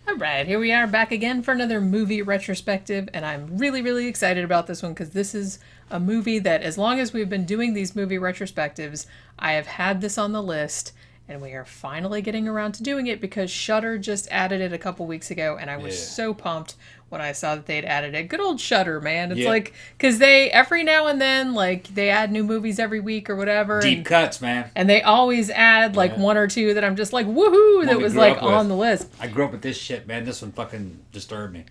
All right, here we are back again for another movie retrospective, and I'm really, really excited about this one because this is a movie that, as long as we've been doing these movie retrospectives, I have had this on the list, and we are finally getting around to doing it because Shudder just added it a couple weeks ago, and I was so pumped when I saw that they'd added it. Good old Shudder, man. It's like, because they, every now and then, like, they add new movies every week or whatever. Deep cuts, man. And they always add, like, one or two that I'm just like, woohoo, that was, like, on the list. I grew up with this shit, man. This one fucking disturbed me.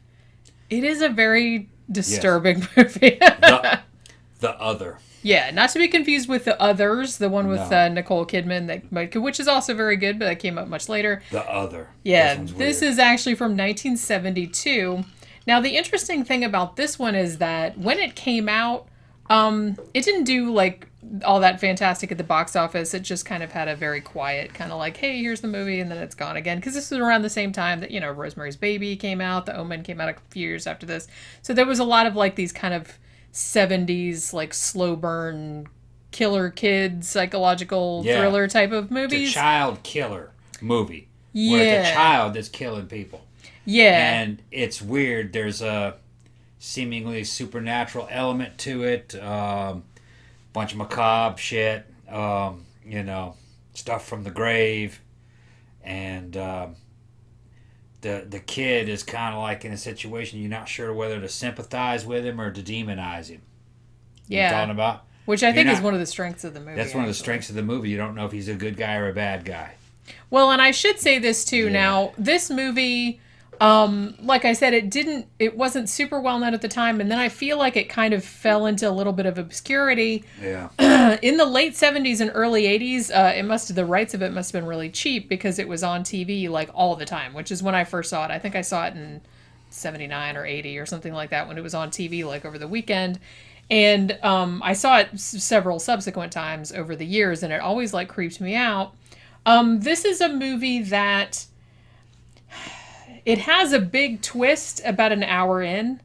It is a very disturbing movie. The Other. Yeah, not to be confused with The Others, the one with Nicole Kidman, which is also very good, but that came up much later. The Other. Yeah, this is actually from 1972. Now, the interesting thing about this one is that when it came out, it didn't do, like, all that fantastic at the box office. It just kind of had a very quiet kind of like, hey, here's the movie, and then it's gone again. Because this was around the same time that, you know, Rosemary's Baby came out. The Omen came out a few years after this. So there was a lot of, like, these kind of 70s, like, slow burn, killer kid, psychological thriller type of movies. It's a child killer movie. Yeah. Where it's a child that's killing people. Yeah. And it's weird. There's a seemingly supernatural element to it. Bunch of macabre shit. You know, stuff from the grave. And the kid is kind of like in a situation you're not sure whether to sympathize with him or to demonize him. Yeah. You know what I'm talking about? Which I think is one of the strengths of the movie. That's one of the strengths of the movie. You don't know if he's a good guy or a bad guy. Well, and I should say this too. Yeah. Now, this movie, like I said, it wasn't super well known at the time, and then I feel like it kind of fell into a little bit of obscurity. Yeah. In the late 70s and early 80s, the rights of it must have been really cheap because it was on TV like all the time, which is when I first saw it. I think I saw it in 79 or 80 or something like that when it was on TV like over the weekend. And I saw it several subsequent times over the years, and it always like creeped me out. This is a movie that it has a big twist about an hour in,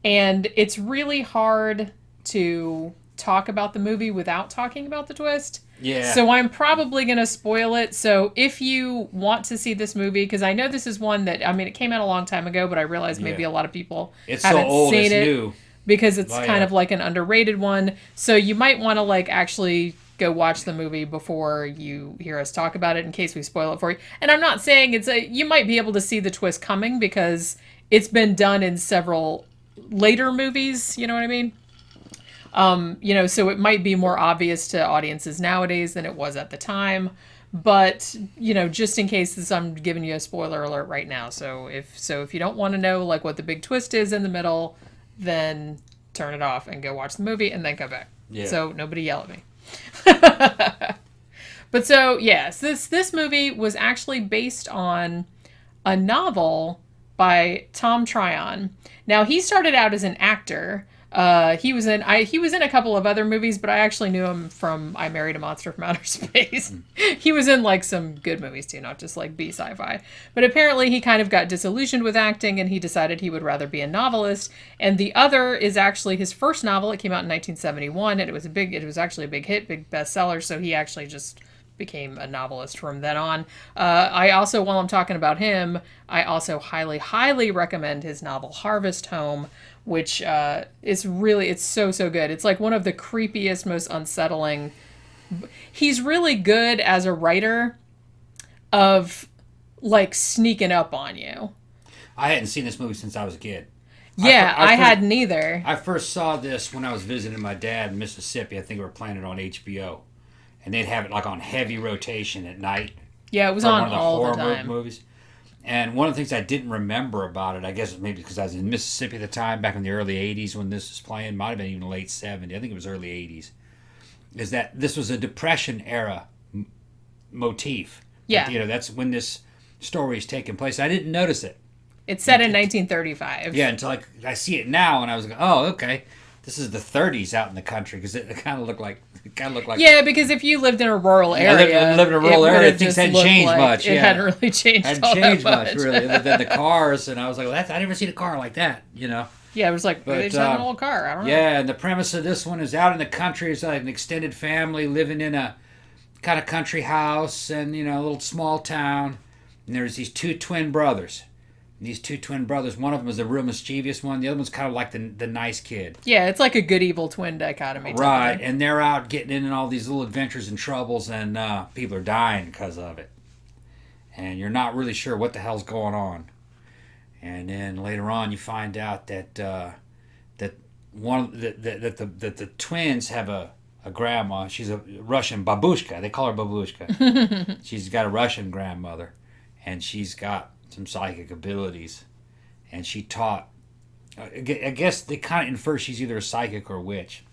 and it's really hard to talk about the movie without talking about the twist. Yeah. So I'm probably going to spoil it. So if you want to see this movie, because I know this is one that, I mean, it came out a long time ago, but I realize maybe a lot of people haven't seen it. New. Because it's kind of like an underrated one. So you might want to like actually go watch the movie before you hear us talk about it in case we spoil it for you. And I'm not saying you might be able to see the twist coming because it's been done in several later movies, you know what I mean? You know, so it might be more obvious to audiences nowadays than it was at the time. But, you know, just in case I'm giving you a spoiler alert right now. So if you don't want to know like what the big twist is in the middle, then turn it off and go watch the movie and then come back. Yeah. So nobody yell at me. But so, yes, this movie was actually based on a novel by Thomm Tryon. Now, he started out as an actor. He was in a couple of other movies, but I actually knew him from I Married a Monster from Outer Space. He was in like some good movies too, not just like B sci-fi. But apparently he kind of got disillusioned with acting and he decided he would rather be a novelist. And The Other is actually his first novel. It came out in 1971 and it was actually a big hit, big bestseller. So he actually just became a novelist from then on. I also, while I'm talking about him, I also highly, highly recommend his novel Harvest Home, which is really, it's so, so good. It's like one of the creepiest, most unsettling. He's really good as a writer of like sneaking up on you. I hadn't seen this movie since I was a kid. Yeah, I hadn't either. I first saw this when I was visiting my dad in Mississippi. I think we were playing it on HBO. And they'd have it like on heavy rotation at night. Yeah, it was on all the time. Movies. And one of the things I didn't remember about it, I guess maybe because I was in Mississippi at the time, back in the early 80s when this was playing, might have been even late 70s, I think it was early 80s, is that this was a Depression era motif. Yeah. You know, that's when this story is taking place. I didn't notice it. It's set in 1935. Yeah, until I see it now and I was like, oh, okay. This is the 30s out in the country because it kind of looked like. Yeah, because if you lived in a rural area, lived in a rural area, things hadn't changed much. It hadn't really changed. Much, really, other than the cars. And I was like, well, I never seen a car like that, you know. Yeah, it was like they just had an old car. I don't know. Yeah, and the premise of this one is out in the country. It's like an extended family living in a kind of country house and, you know, a little small town. And there's these two twin brothers. These two twin brothers, one of them is the real mischievous one. The other one's kind of like the nice kid. Yeah, it's like a good evil twin dichotomy. Right, and they're out getting in all these little adventures and troubles, and people are dying because of it. And you're not really sure what the hell's going on. And then later on, you find out that that the twins have a grandma. She's a Russian babushka. They call her babushka. She's got a Russian grandmother, and she's got some psychic abilities, and she taught. I guess they kind of infer she's either a psychic or a witch.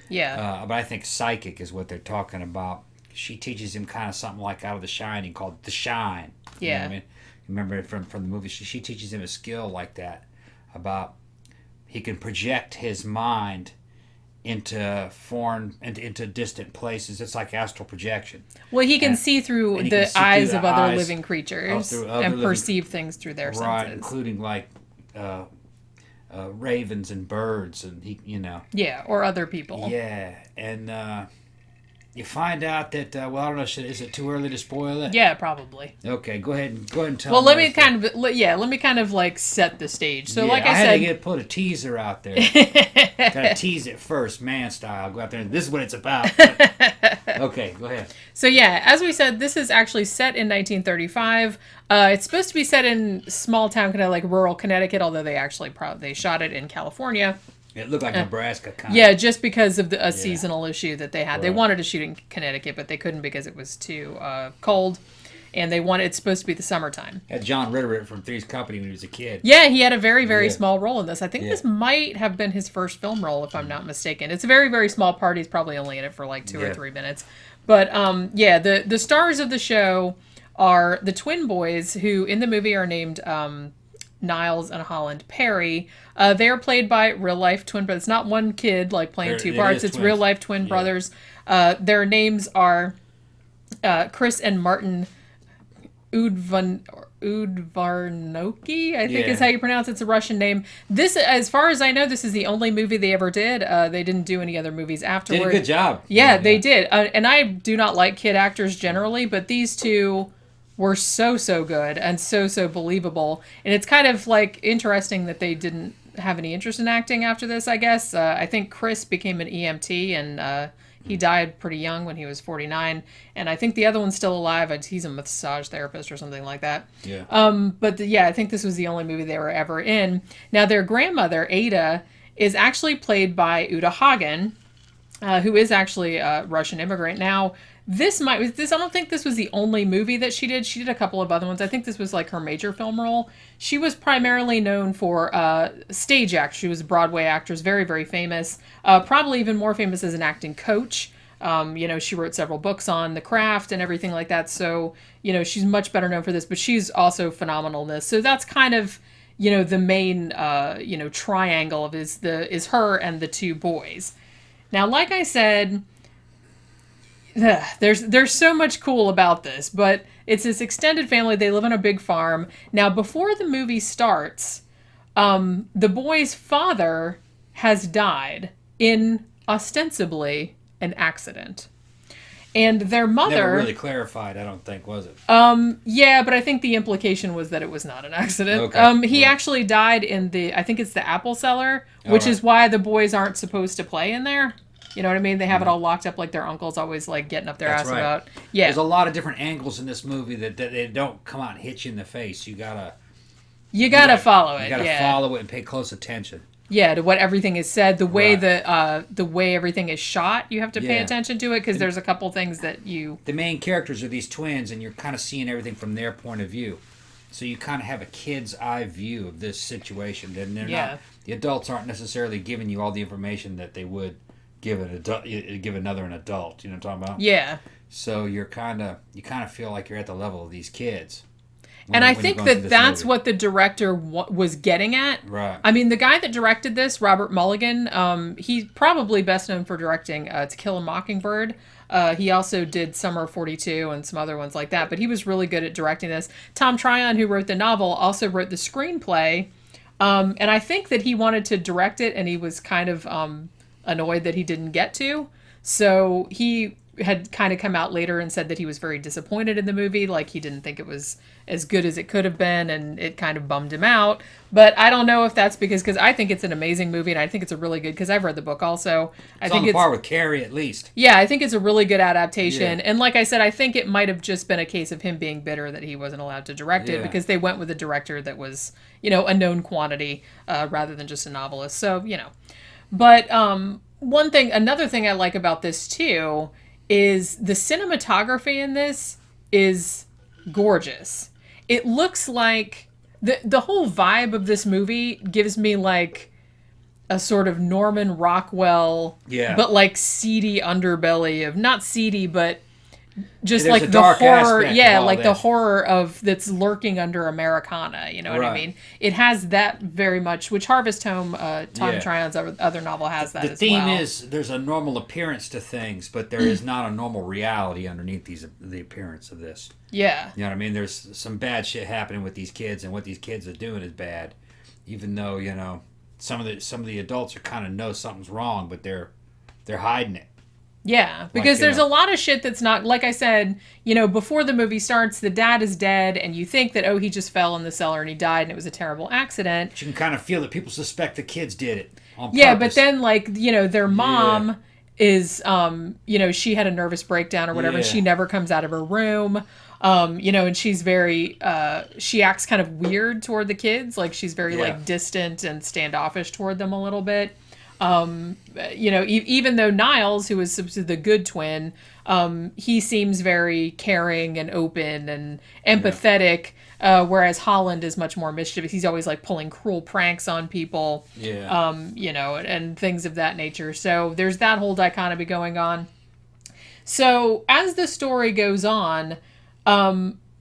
Yeah. But I think psychic is what they're talking about. She teaches him kind of something like out of The Shining called The Shine. Yeah. You know what I mean? Remember it from the movie? She teaches him a skill like that about he can project his mind into into distant places. It's like astral projection. Well, he can see through the eyes of other living creatures and perceive things through their senses. Right, including like ravens and birds, and Yeah, or other people. Yeah, and you find out that I don't know. Is it too early to spoil it? Yeah, probably. Okay, go ahead and tell. Well, let me kind of like set the stage. So, like I said, had to put a teaser out there. Gotta tease it first, man style. Go out there and this is what it's about. Okay, go ahead. So yeah, as we said, this is actually set in 1935. It's supposed to be set in small town, kind of like rural Connecticut, although they actually they shot it in California. It looked like Nebraska kind of. Yeah, just because of a seasonal issue that they had. Right. They wanted to shoot in Connecticut, but they couldn't because it was too cold. And it's supposed to be the summertime. Had John Ritter from Three's Company when he was a kid. Yeah, he had a very, very small role in this. I think this might have been his first film role, if I'm not mistaken. It's a very, very small part. He's probably only in it for like 2 or 3 minutes. But the stars of the show are the twin boys, who in the movie are named Niles and Holland Perry. They are played by real life twin brothers. It's not one kid like playing two parts. It's real life twin brothers. Their names are Chris and Martin Udvarnoky, I think is how you pronounce it. It's a Russian name. This, as far as I know, this is the only movie they ever did. They didn't do any other movies afterward. Did a good job. Yeah, they did. And I do not like kid actors generally, but these two were so good and so believable. And it's kind of like interesting that they didn't have any interest in acting after this, I guess. I think Chris became an EMT, and he died pretty young when he was 49. And I think the other one's still alive. He's a massage therapist or something like that. Yeah. I think this was the only movie they were ever in. Now, their grandmother, Ada, is actually played by Uta Hagen, who is actually a Russian immigrant. Now, I don't think this was the only movie that she did. She did a couple of other ones. I think this was like her major film role. She was primarily known for stage act. She was a Broadway actress, very, very famous. Probably even more famous as an acting coach. She wrote several books on the craft and everything like that. So, she's much better known for this, but she's also phenomenal in this. So that's kind of, the main, triangle of is her and the two boys. Now, like I said, there's so much cool about this, but it's this extended family. They live on a big farm. Now, before the movie starts, the boy's father has died in ostensibly an accident. And their mother... Never really clarified, I don't think, was it? Yeah, but I think the implication was that it was not an accident. Okay. He actually died in I think it's the apple cellar, which is why the boys aren't supposed to play in there. You know what I mean? They have it all locked up, like their uncle's always like getting up their ass about. Yeah. There's a lot of different angles in this movie that they don't come out and hit you in the face. You gotta follow it. You gotta follow it and pay close attention. Yeah, to what everything is said, the way the way everything is shot, you have to pay attention to it, because there's a couple things that you... The main characters are these twins, and you're kind of seeing everything from their point of view. So you kind of have a kid's eye view of this situation. And they're not... The adults aren't necessarily giving you all the information that they would give an adult, give an adult. You know what I'm talking about? Yeah. So you kind of feel like you're at the level of these kids. And I think that's what the director was getting at. Right. I mean, the guy that directed this, Robert Mulligan, he's probably best known for directing To Kill a Mockingbird. He also did Summer of 42 and some other ones like that, but he was really good at directing this. Tom Tryon, who wrote the novel, also wrote the screenplay. And I think that he wanted to direct it, and he was kind of annoyed that he didn't get to. So he had kind of come out later and said that he was very disappointed in the movie. Like, he didn't think it was as good as it could have been, and it kind of bummed him out. But I don't know if that's because I think it's an amazing movie, and I think it's a really good, because I've read the book also. I think on par with Carrie, at least. Yeah, I think it's a really good adaptation. And like I said, I think it might have just been a case of him being bitter that he wasn't allowed to direct it, because they went with a director that was, a known quantity rather than just a novelist. So, But another thing I like about this too is the cinematography in this is gorgeous. It looks like the whole vibe of this movie gives me like a sort of Norman Rockwell, but like seedy underbelly of, not seedy, but just like the horror, like the horror of that's lurking under Americana. You know what I mean? It has that very much, which Harvest Home, Tom Tryon's other novel has that as well. The theme is there's a normal appearance to things, but there is not a normal reality underneath the appearance of this. Yeah. You know what I mean? There's some bad shit happening with these kids, and what these kids are doing is bad, even though some of the adults are kind of know something's wrong, but they're hiding it. Yeah, because there's a lot of shit that's not, like I said, before the movie starts, the dad is dead, and you think that, he just fell in the cellar and he died and it was a terrible accident. But you can kind of feel that people suspect the kids did it on purpose. But then, their mom is, she had a nervous breakdown or whatever, and she never comes out of her room. And she's very, she acts kind of weird toward the kids. Like, she's very, distant and standoffish toward them a little bit. Even though Niles, who is the good twin, he seems very caring and open and empathetic, whereas Holland is much more mischievous. He's always like pulling cruel pranks on people, and things of that nature. So there's that whole dichotomy going on. So as the story goes on,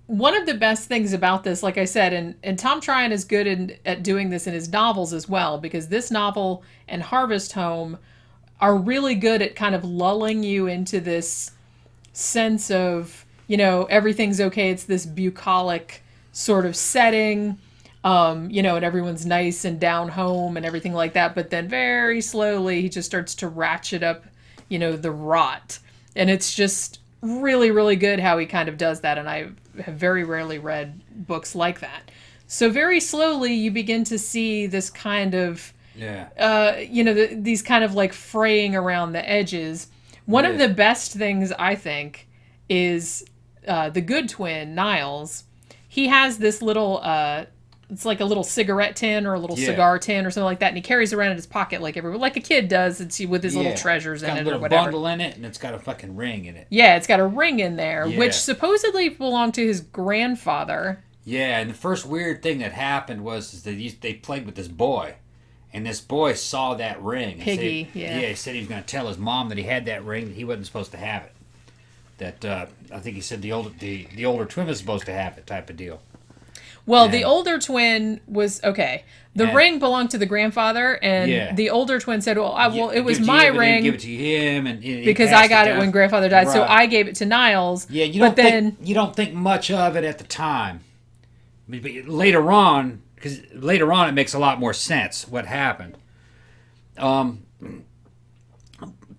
one of the best things about this, like I said, and Tom Tryon is good at doing this in his novels as well, because this novel and Harvest Home are really good at kind of lulling you into this sense of, everything's okay. It's this bucolic sort of setting, and everyone's nice and down home and everything like that. But then very slowly he just starts to ratchet up, the rot. And it's just really, really good how he kind of does that. And I have very rarely read books like that. So very slowly you begin to see this kind of, these kind of like fraying around the edges. One of the best things, I think, is the good twin, Niles. He has this little, it's like a little cigarette tin or a little cigar tin or something like that, and he carries around in his pocket like a kid does, with his little treasures in it or whatever. It's got a little bundle in it, and it's got a fucking ring in it. Yeah, it's got a ring in there, which supposedly belonged to his grandfather. Yeah, and the first weird thing that happened was that they played with this boy, and this boy saw that ring. Piggy, he said he was going to tell his mom that he had that ring, that he wasn't supposed to have it. That I think he said the older twin was supposed to have it, type of deal. Well, the older twin was, okay, the ring belonged to the grandfather, and the older twin said, well, it was my ring. Give it to him, and because I got it when grandfather died, so I gave it to Niles. Yeah, you don't think much of it at the time. But later on, because later on it makes a lot more sense what happened.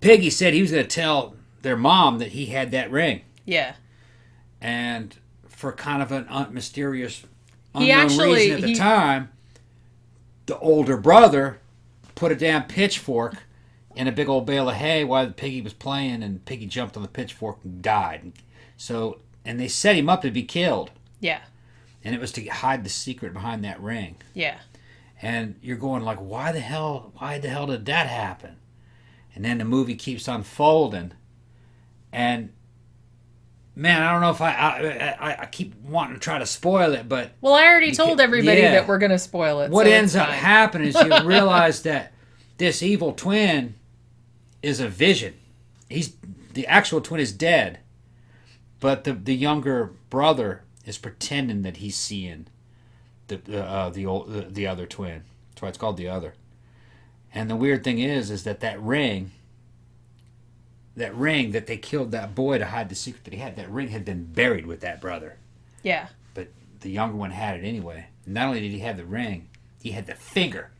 Piggy said he was going to tell their mom that he had that ring. Yeah. And for kind of an mysterious, unknown reason at the time, the older brother put a damn pitchfork in a big old bale of hay while Piggy was playing, and Piggy jumped on the pitchfork and died. So, and they set him up to be killed. Yeah. And it was to hide the secret behind that ring. Yeah. And you're going like, why the hell did that happen? And then the movie keeps unfolding. And man, I don't know if I keep wanting to try to spoil it, but well, I already told everybody that we're going to spoil it. What ends up happening is you realize that this evil twin is a vision. The actual twin is dead, but the younger brother is pretending that he's seeing the other twin. That's why it's called the other. And the weird thing is that ring that they killed that boy to hide the secret that he had, that ring had been buried with that brother. Yeah. But the younger one had it anyway. Not only did he have the ring, he had the finger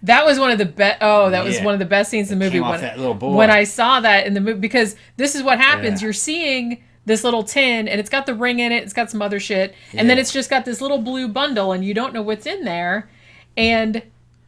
That was one of the best. Oh, that was one of the best scenes in the movie. Came off that little boy. When I saw that in the movie, because this is what happens. Yeah. You're seeing this little tin, and it's got the ring in it. It's got some other shit, and then it's just got this little blue bundle, and you don't know what's in there. And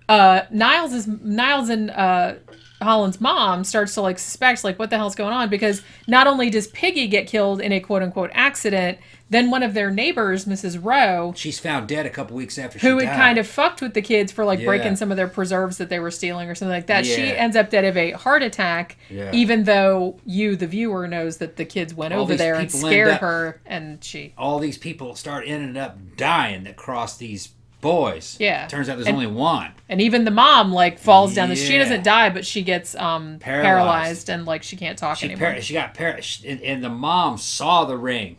Niles and Holland's mom starts to like suspect like what the hell's going on, because not only does Piggy get killed in a quote unquote accident, then one of their neighbors, Mrs. Rowe, she's found dead a couple weeks after she died. who had kind of fucked with the kids for like breaking some of their preserves that they were stealing or something like that. Yeah. She ends up dead of a heart attack, even though you, the viewer, knows that the kids went over there and scared her, and all these people ended up dying that crossed these boys. Yeah. Turns out there's only one. And even the mom like falls down. She doesn't die, but she gets paralyzed and like she can't talk anymore. She got paralyzed, and the mom saw the ring.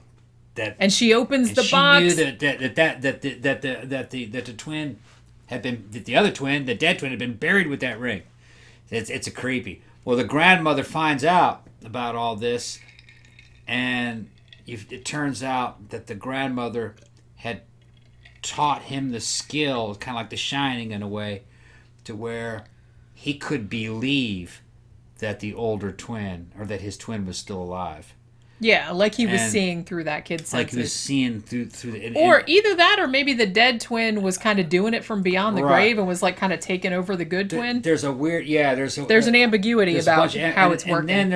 And she opens the box. She knew that the twin had been, that the other twin, the dead twin, had been buried with that ring. It's a creepy. Well, the grandmother finds out about all this, and it turns out that the grandmother had taught him the skill, kind of like The Shining in a way, to where he could believe that the older twin, or that his twin, was still alive. Yeah, like he was seeing through that kid's senses. Like he was seeing through the... Or either that, or maybe the dead twin was kind of doing it from beyond the grave and was like kind of taking over the good twin. There's a weird... Yeah, there's an ambiguity about how it's working. And then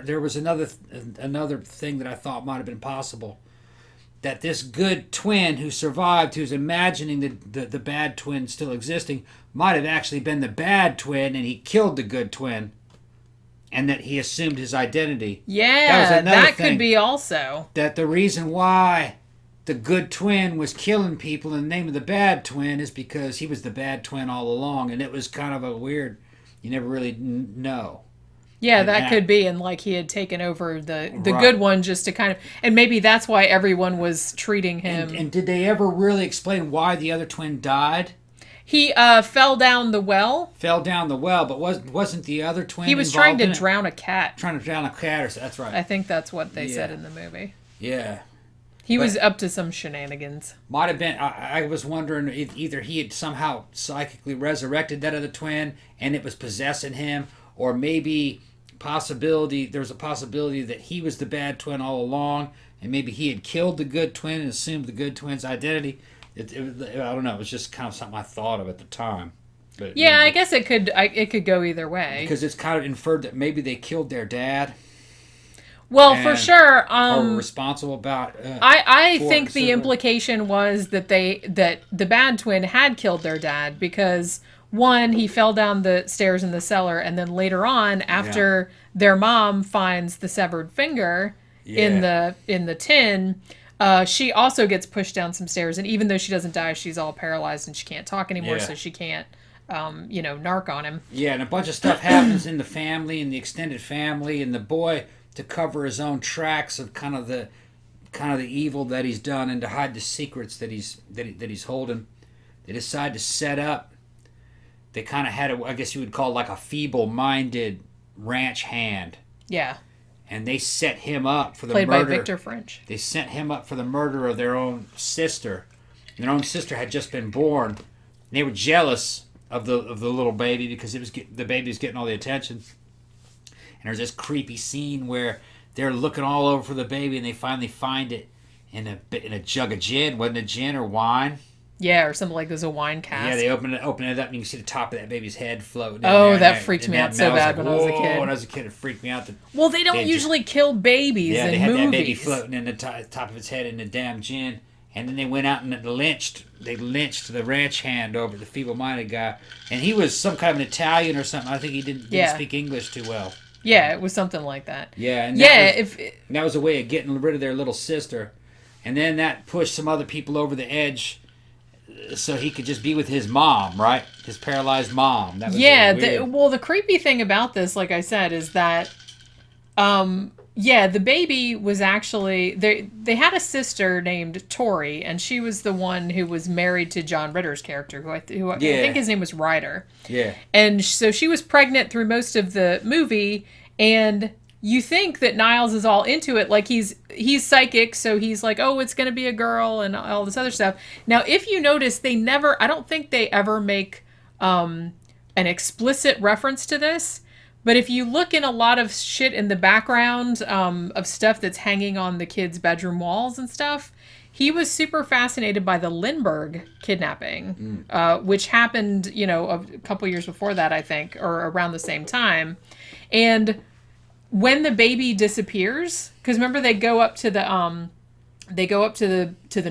there was another thing that I thought might have been possible. That this good twin who survived, who's imagining the bad twin still existing, might have actually been the bad twin, and he killed the good twin. And that he assumed his identity. Yeah, that could be also. That the reason why the good twin was killing people in the name of the bad twin is because he was the bad twin all along. And it was kind of a weird, you never really know. Yeah, that could be. And like he had taken over the good one just to kind of... And maybe that's why everyone was treating him. And did they ever really explain why the other twin died? He fell down the well. But wasn't the other twin? He was trying to drown a cat. That's right. I think that's what they said in the movie. Yeah. He was up to some shenanigans. Might have been. I was wondering if either he had somehow psychically resurrected that other twin and it was possessing him, or maybe there was a possibility that he was the bad twin all along, and maybe he had killed the good twin and assumed the good twin's identity. I don't know. It was just kind of something I thought of at the time. But yeah, I guess it could go either way. Because it's kind of inferred that maybe they killed their dad. Well, for sure. Or were responsible about. I think the implication was that the bad twin had killed their dad because one, he fell down the stairs in the cellar, and then later on, after their mom finds the severed finger in the tin. She also gets pushed down some stairs, and even though she doesn't die, she's all paralyzed and she can't talk anymore, so she can't, narc on him. Yeah, and a bunch of stuff happens in the family, in the extended family, and the boy, to cover his own tracks of kind of the evil that he's done, and to hide the secrets that he's holding, they decide to set up. They kind of had I guess you would call like a feeble-minded ranch hand. Yeah. And they set him up for the murder. Played by Victor French. They set him up for the murder of their own sister. Their own sister had just been born. And they were jealous of the little baby because the baby was getting all the attention. And there's this creepy scene where they're looking all over for the baby, and they finally find it in a jug of gin. Wasn't it gin or wine? Yeah, or something like there's a wine cask. Yeah, they open it up, and you can see the top of that baby's head floating. Oh, that freaked me out so bad when I was a kid. When I was a kid, it freaked me out. Well, they don't usually kill babies in movies. Yeah, they had that baby floating in the top of its head in the damn gin, and then they went out and lynched the ranch hand over the feeble-minded guy, and he was some kind of an Italian or something. I think he didn't speak English too well. Yeah, it was something like that. Yeah, and that was a way of getting rid of their little sister, and then that pushed some other people over the edge. So he could just be with his mom, right? His paralyzed mom. That was the creepy thing about this, like I said, is that, the baby was actually... They had a sister named Tori, and she was the one who was married to John Ritter's character, who I think his name was Ryder. Yeah. And so she was pregnant through most of the movie, and... You think that Niles is all into it, like he's psychic, so he's like, oh, it's going to be a girl and all this other stuff. Now, if you notice, I don't think they ever make an explicit reference to this, but if you look in a lot of shit in the background of stuff that's hanging on the kids' bedroom walls and stuff, he was super fascinated by the Lindbergh kidnapping, which happened, a couple years before that, I think, or around the same time. And when the baby disappears, because remember they go up to the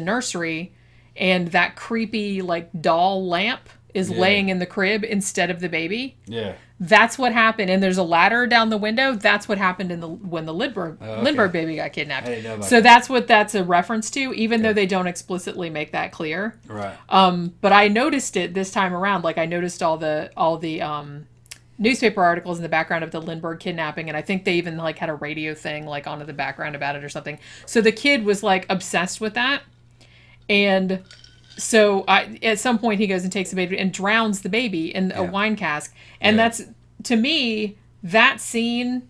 nursery, and that creepy like doll lamp is laying in the crib instead of the baby. Yeah. That's what happened. And there's a ladder down the window. That's what happened when the Lindbergh baby got kidnapped. I didn't know about so that. That's what that's a reference to, even though they don't explicitly make that clear. Right. But I noticed it this time around. Like I noticed all the newspaper articles in the background of the Lindbergh kidnapping, and I think they even like had a radio thing like onto the background about it or something. So the kid was like obsessed with that. And so at some point he goes and takes the baby and drowns the baby in a wine cask. And that's, to me, that scene,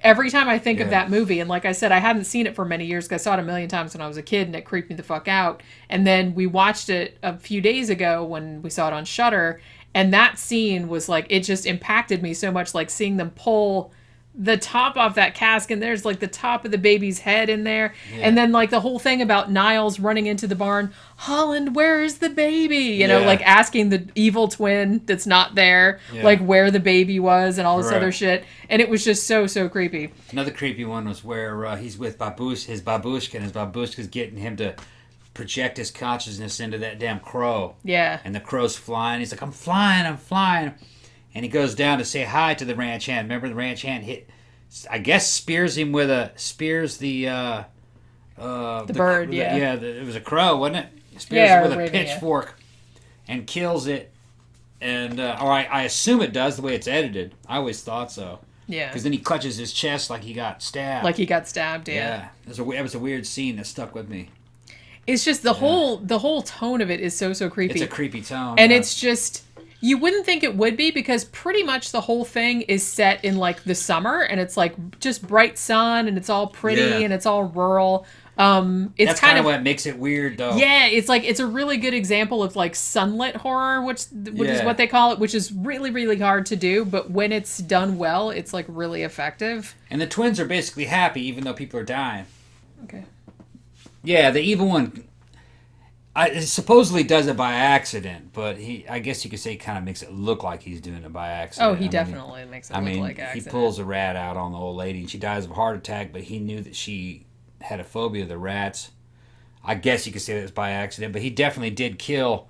every time I think of that movie, and like I said, I hadn't seen it for many years because I saw it a million times when I was a kid and it creeped me the fuck out. And then we watched it a few days ago when we saw it on Shudder, and that scene was like, it just impacted me so much, like seeing them pull the top off that cask, and there's like the top of the baby's head in there. And then like the whole thing about Niles running into the barn, Holland, where is the baby? You know, like asking the evil twin that's not there, like where the baby was and all this other shit. And it was just so creepy. Another creepy one was where he's with his babushka, and his babushka's getting him to project his consciousness into that damn crow. Yeah. And the crow's flying. He's like, I'm flying. And he goes down to say hi to the ranch hand. Remember, the ranch hand spears the bird. It was a crow, wasn't it? Spears it with a pitchfork and kills it. And or I assume it does the way it's edited. I always thought so. Yeah. Because then he clutches his chest like he got stabbed. Yeah. It was a weird scene that stuck with me. It's just the whole tone of it is so creepy. It's a creepy tone. And it's just, you wouldn't think it would be, because pretty much the whole thing is set in like the summer, and it's like just bright sun, and it's all pretty and it's all rural. That's kind of what makes it weird, though. Yeah, it's like, it's a really good example of like sunlit horror, which is what they call it, which is really, really hard to do, but when it's done well, it's like really effective. And the twins are basically happy, even though people are dying. Okay. Yeah, the evil one supposedly does it by accident, but I guess you could say, kind of makes it look like he's doing it by accident. Oh, he definitely makes it look like accident. He pulls a rat out on the old lady, and she dies of a heart attack, but he knew that she had a phobia of the rats. I guess you could say that was by accident, but he definitely did kill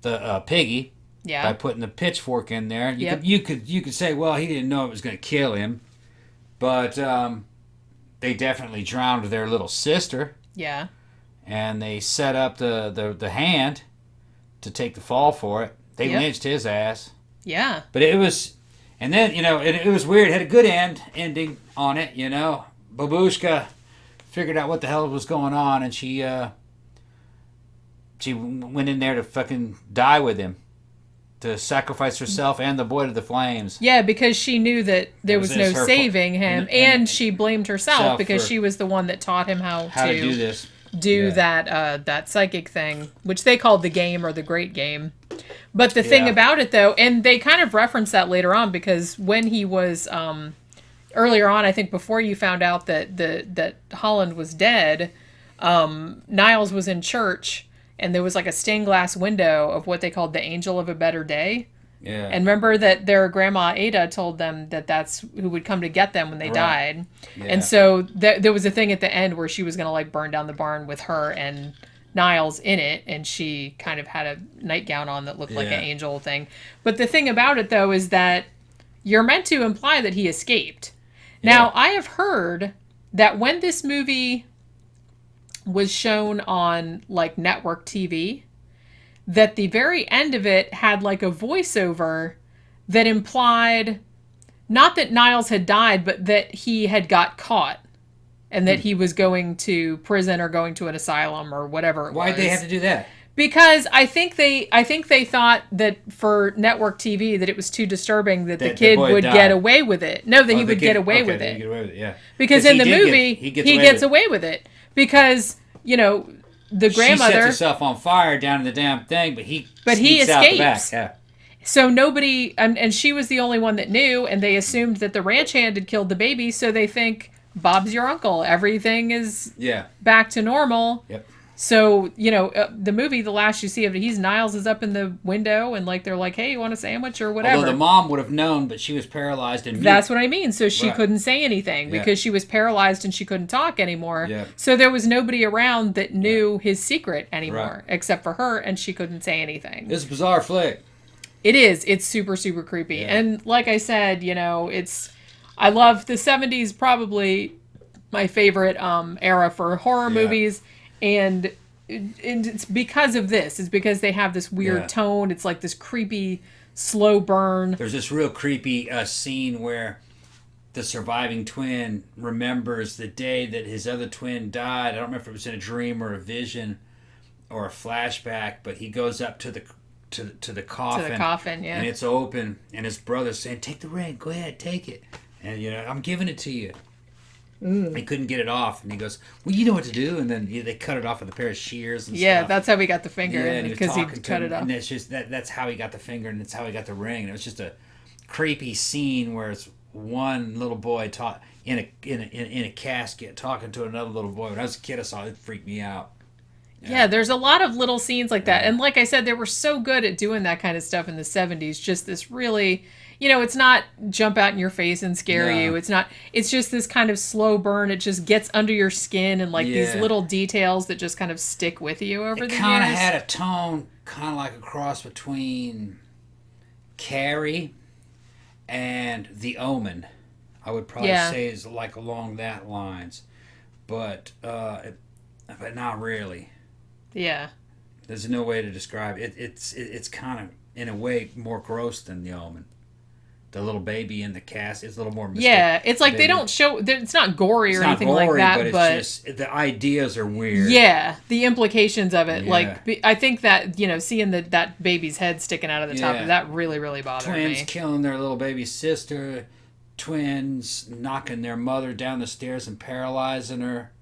the piggy by putting the pitchfork in there. You could say, well, he didn't know it was going to kill him, but they definitely drowned their little sister. Yeah. And they set up the hand to take the fall for it. They lynched his ass. Yeah. But it was, and then, it was weird. It had a good ending on it, Babushka figured out what the hell was going on, and she went in there to fucking die with him, to sacrifice herself and the boy to the flames. Yeah, because she knew that there was no saving him, and she blamed herself because she was the one that taught him how to do this. That psychic thing, which they called the game, or the great game. But the thing about it, though, and they kind of reference that later on, because when he was earlier on, I think before you found out that Holland was dead, Niles was in church, and there was like a stained glass window of what they called the angel of a better day. Yeah. And remember that their grandma Ada told them that that's who would come to get them when they died. Yeah. And so there was a thing at the end where she was going to like burn down the barn with her and Niles in it, and she kind of had a nightgown on that looked like an angel thing. But the thing about it, though, is that you're meant to imply that he escaped. Now, I have heard that when this movie was shown on like network TV, that the very end of it had like a voiceover that implied not that Niles had died, but that he had got caught and that he was going to prison or going to an asylum or whatever it was. Why'd they have to do that? Because I think they thought that for network TV that it was too disturbing that the kid would get away with it. No, that he would get away with it. Yeah. Because in the movie he gets away with it. Because, the grandmother, she sets herself on fire down in the damn thing, but he escapes. Out the back. Yeah. So nobody, and she was the only one that knew, and they assumed that the ranch hand had killed the baby, so they think, Bob's your uncle. Everything is back to normal. Yep. So, the movie, the last you see of it, Niles is up in the window, and they're like, hey, you want a sandwich or whatever? Although the mom would have known, but she was paralyzed and mute. That's what I mean. So she couldn't say anything because she was paralyzed and she couldn't talk anymore. Yeah. So there was nobody around that knew his secret anymore, except for her, and she couldn't say anything. It's a bizarre flick. It is. It's super, super creepy. Yeah. And like I said, I love the 70s, probably my favorite era for horror movies. And it's because of this. It's because they have this weird tone. It's like this creepy, slow burn. There's this real creepy scene where the surviving twin remembers the day that his other twin died. I don't remember if it was in a dream or a vision or a flashback, but he goes up to the coffin. To the coffin, yeah. And it's open, and his brother's saying, take the ring, go ahead, take it. And, I'm giving it to you. He couldn't get it off, and he goes, well, you know what to do. And then they cut it off with a pair of shears and stuff. Yeah, that's how he got the finger, because he cut it off. And it's just, that's how he got the finger, and that's how he got the ring. And it was just a creepy scene where it's one little boy in a casket talking to another little boy. When I was a kid, I saw it, freaked me out. Yeah, there's a lot of little scenes like that. And like I said, they were so good at doing that kind of stuff in the 70s. Just this really, it's not jump out in your face and scare you. It's just this kind of slow burn. It just gets under your skin, and these little details that just kind of stick with you over the years. It kind of had a tone, kind of like a cross between Carrie and The Omen. I would probably say is like along that lines. But not really. Yeah. There's no way to describe it. It's kind of, in a way, more gross than The Omen. The little baby in the cast is a little more mystic. Yeah, it's like they don't show, it's not gory or anything like that, but it's just, the ideas are weird. Yeah, the implications of it. Yeah. I think that, seeing that baby's head sticking out of the top of that really, really bothered me. Twins killing their little baby sister, twins knocking their mother down the stairs and paralyzing her.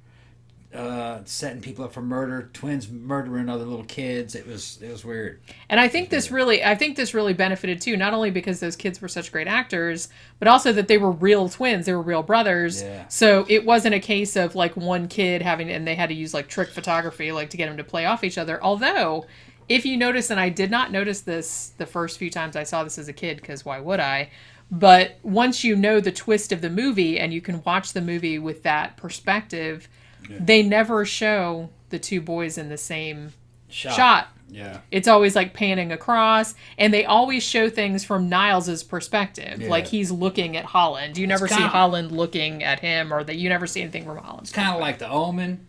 Setting people up for murder, twins murdering other little kids. It was weird. And I think this really benefited too, not only because those kids were such great actors, but also that they were real twins, they were real brothers. Yeah. So it wasn't a case of one kid and they had to use trick photography to get them to play off each other. Although, if you notice, and I did not notice this the first few times I saw this as a kid, because why would I? But once you know the twist of the movie and you can watch the movie with that perspective. Yeah. They never show the two boys in the same shot. Yeah. It's always panning across, and they always show things from Niles's perspective. Yeah. He's looking at Holland. You never see Holland looking at him, or you never see anything from Holland. It's kind of like The Omen,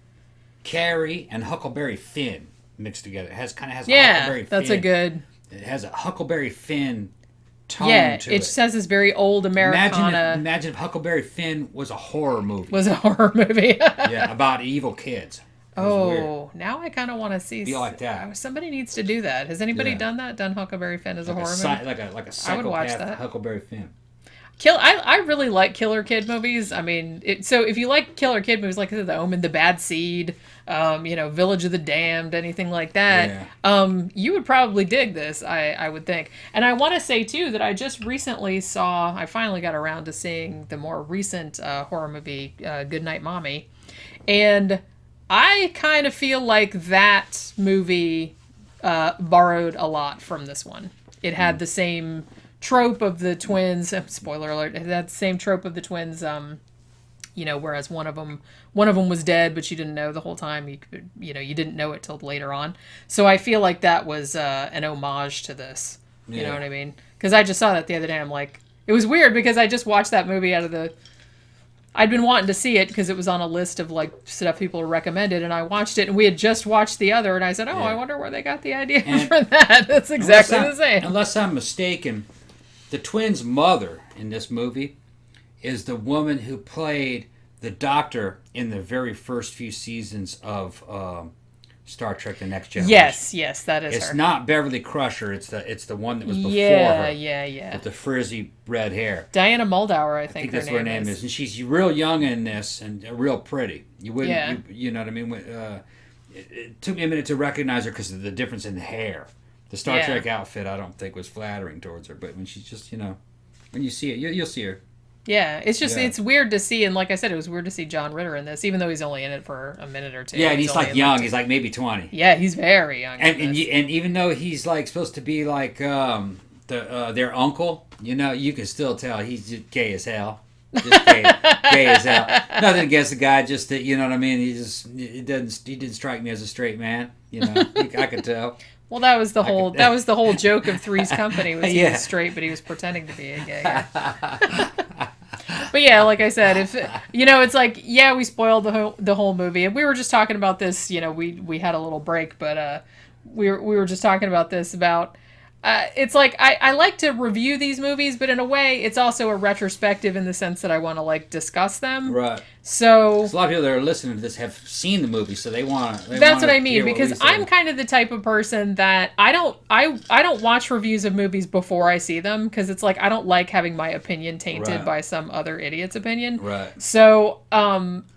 Carrie, and Huckleberry Finn mixed together. It has a Huckleberry Finn. That's a good... It has a Huckleberry Finn tone to it. It just has this very old Americana... Imagine if Huckleberry Finn was a horror movie. Yeah, about evil kids. Now I kind of want to see... Be like that. Somebody needs to do that. Has anybody done that? Done Huckleberry Finn as a horror movie? Like a psychopath. I would watch that. Huckleberry Finn. I really like Killer Kid movies. I mean, so if you like Killer Kid movies, like I said, The Omen, The Bad Seed, Village of the Damned, anything like that, you would probably dig this, I would think. And I want to say, too, that I just recently I finally got around to seeing the more recent horror movie, Goodnight Mommy. And I kind of feel like that movie borrowed a lot from this one. It had the same trope of the twins. Spoiler alert! It had the same trope of the twins. Whereas one of them was dead, but you didn't know the whole time. You didn't know it till later on. So I feel like that was an homage to this. You know what I mean? Because I just saw that the other day. I'm like, it was weird because I just watched that movie I'd been wanting to see it because it was on a list of stuff people recommended, and I watched it, and we had just watched the other, and I said, I wonder where they got the idea for that. That's exactly the same. Unless I'm mistaken, the twins' mother in this movie is the woman who played the Doctor in the very first few seasons of Star Trek: The Next Generation. Yes, that is her. It's not Beverly Crusher. It's the one that was before her. Yeah. With the frizzy red hair. Diana Muldaur, I think that's what her name is. And she's real young in this and real pretty. You wouldn't, you know what I mean? It took me a minute to recognize her because of the difference in the hair. The Star Trek outfit, I don't think, was flattering towards her. But when she's just, when you see it, you'll see her. Yeah, it's just, it's weird to see. And like I said, it was weird to see John Ritter in this, even though he's only in it for a minute or two. Yeah, and he's like young. He's like maybe 20. Yeah, he's very young. And even though he's like supposed to be like their uncle, you can still tell he's just gay as hell. Just gay as hell. Nothing against the guy, just that, you know what I mean. He didn't strike me as a straight man. I could tell. Well, that was the whole joke of Three's Company. Was he was straight, but he was pretending to be a gay guy. But yeah, like I said, if it's like, we spoiled the whole movie, and we were just talking about this. We had a little break, but we were just talking about this about. It's like I like to review these movies, but in a way, it's also a retrospective in the sense that I want to like discuss them. Right. So a lot of people that are listening to this have seen the movie, so they want to. That's what I mean, because I'm kind of the type of person that I don't watch reviews of movies before I see them, because it's like I don't like having my opinion tainted by some other idiot's opinion. Right. So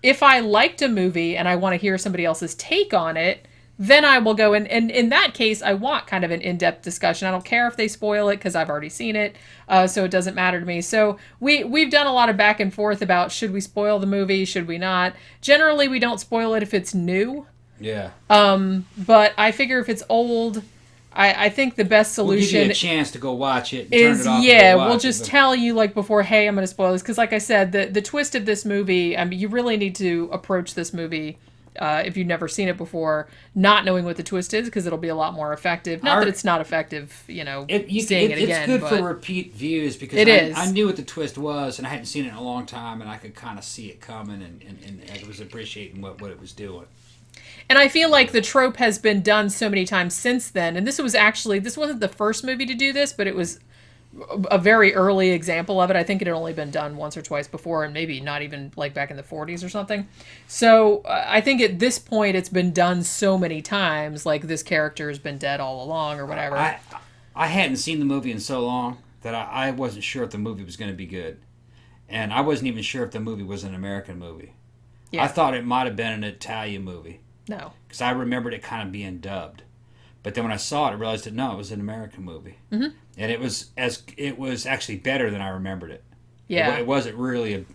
if I liked a movie and I want to hear somebody else's take on it, then I will go and in that case, I want kind of an in-depth discussion. I don't care if they spoil it because I've already seen it, so it doesn't matter to me. So we've done a lot of back and forth about should we spoil the movie, should we not. Generally, we don't spoil it if it's new. Yeah. But I figure if it's old, I think the best solution we'll give you a chance to go watch it. And is turn it off we'll just tell you like before, hey, I'm going to spoil this, because like I said, the twist of this movie. I mean, you really need to approach this movie. If you've never seen it before, not knowing what the twist is, because it'll be a lot more effective. Not that it's not effective, seeing it again. It's good for repeat views, because I knew what the twist was, and I hadn't seen it in a long time, and I could kind of see it coming, and I was appreciating what it was doing. And I feel like the trope has been done so many times since then, and this wasn't the first movie to do this, but it was a very early example of it. I think it had only been done once or twice before, and maybe not even like back in the 40s or something. So I think at this point it's been done so many times, like this character has been dead all along or whatever. I hadn't seen the movie in so long that I wasn't sure if the movie was going to be good. And I wasn't even sure if the movie was an American movie. Yeah. I thought it might have been an Italian movie. No. Because I remembered it kind of being dubbed. But then when I saw it, I realized that no, it was an American movie. Mm-hmm. And it was actually better than I remembered it. Yeah. It wasn't really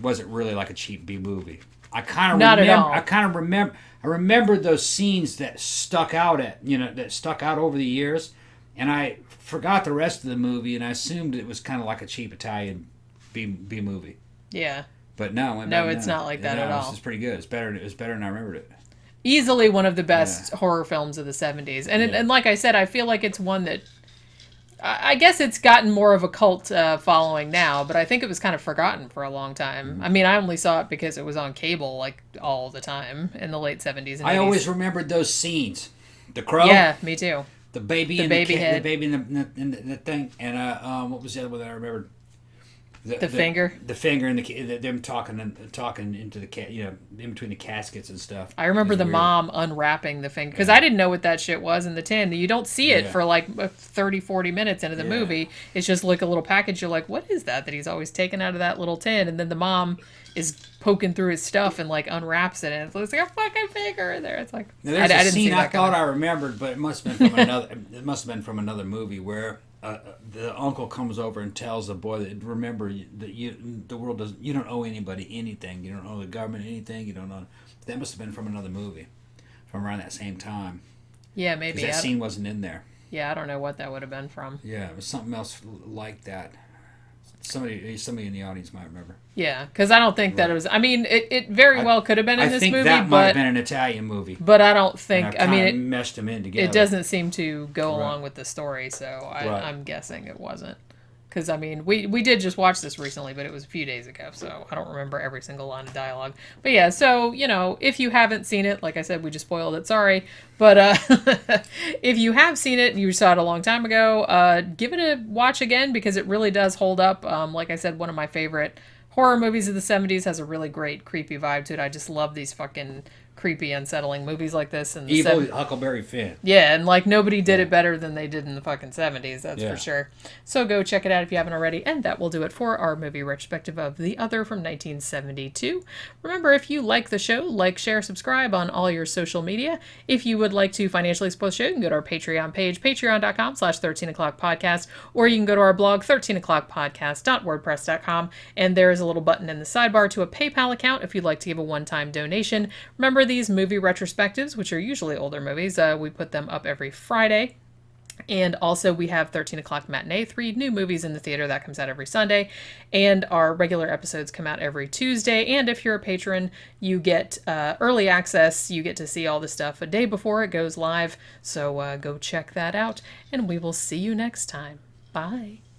like a cheap B movie. I kind of remember those scenes that stuck out over the years, and I forgot the rest of the movie, and I assumed it was kind of like a cheap Italian B movie. Yeah. But no, it's not like that at all. This is pretty good. It was better than I remembered it. Easily one of the best horror films of the 70s. And like I said, I feel like it's one that I guess it's gotten more of a cult following now, but I think it was kind of forgotten for a long time. Mm-hmm. I mean, I only saw it because it was on cable like all the time in the late 70s and 80s. I always remembered those scenes. The crow. Yeah, me too. The baby head. The baby in the thing. And what was the other one that I remembered? The finger. The finger and them talking into the in between the caskets and stuff. I remember the mom unwrapping the finger, because I didn't know what that shit was in the tin. You don't see it for like 30, 40 minutes into the movie. It's just like a little package. You're like, what is that he's always taking out of that little tin? And then the mom is poking through his stuff and like unwraps it, and it looks like a fucking finger in there. It's like, now, there's a scene I thought I remembered, but it must have been from another. It must have been from another movie where the uncle comes over and tells the boy that, remember that the world doesn't. You don't owe anybody anything. You don't owe the government anything. You don't owe. That must have been from another movie, from around that same time. Yeah, maybe that scene wasn't in there. Yeah, I don't know what that would have been from. Yeah, it was something else like that. Somebody in the audience might remember. Yeah, because I don't think that it was. I mean, it very well could have been in this movie. I think that might have been an Italian movie. But I don't think. I mean, it meshed them in together. It doesn't seem to go along with the story, so I'm guessing it wasn't. Because, I mean, we did just watch this recently, but it was a few days ago, so I don't remember every single line of dialogue. But yeah, so, if you haven't seen it, like I said, we just spoiled it, sorry. But if you have seen it and you saw it a long time ago, give it a watch again, because it really does hold up. Like I said, one of my favorite horror movies of the 70s has a really great creepy vibe to it. I just love these fucking creepy, unsettling movies like this in the Evil Huckleberry Finn. Yeah, and like nobody did it better than they did in the fucking 70s, that's Yeah. for sure. So go check it out if you haven't already, and that will do it for our movie retrospective of The Other from 1972. Remember, if you like the show, like, share, subscribe on all your social media. If you would like to financially support the show, you can go to our Patreon page, patreon.com/13o'clockpodcast, or you can go to our blog, 13o'clockpodcast.wordpress.com, and there is a little button in the sidebar to a PayPal account if you'd like to give a one-time donation. Remember these movie retrospectives, which are usually older movies, we put them up every Friday. And also we have 13 o'clock matinee, 3 new movies in the theater that comes out every Sunday. And our regular episodes come out every Tuesday. And if you're a patron, you get early access. You get to see all the stuff a day before it goes live. So go check that out. And we will see you next time. Bye.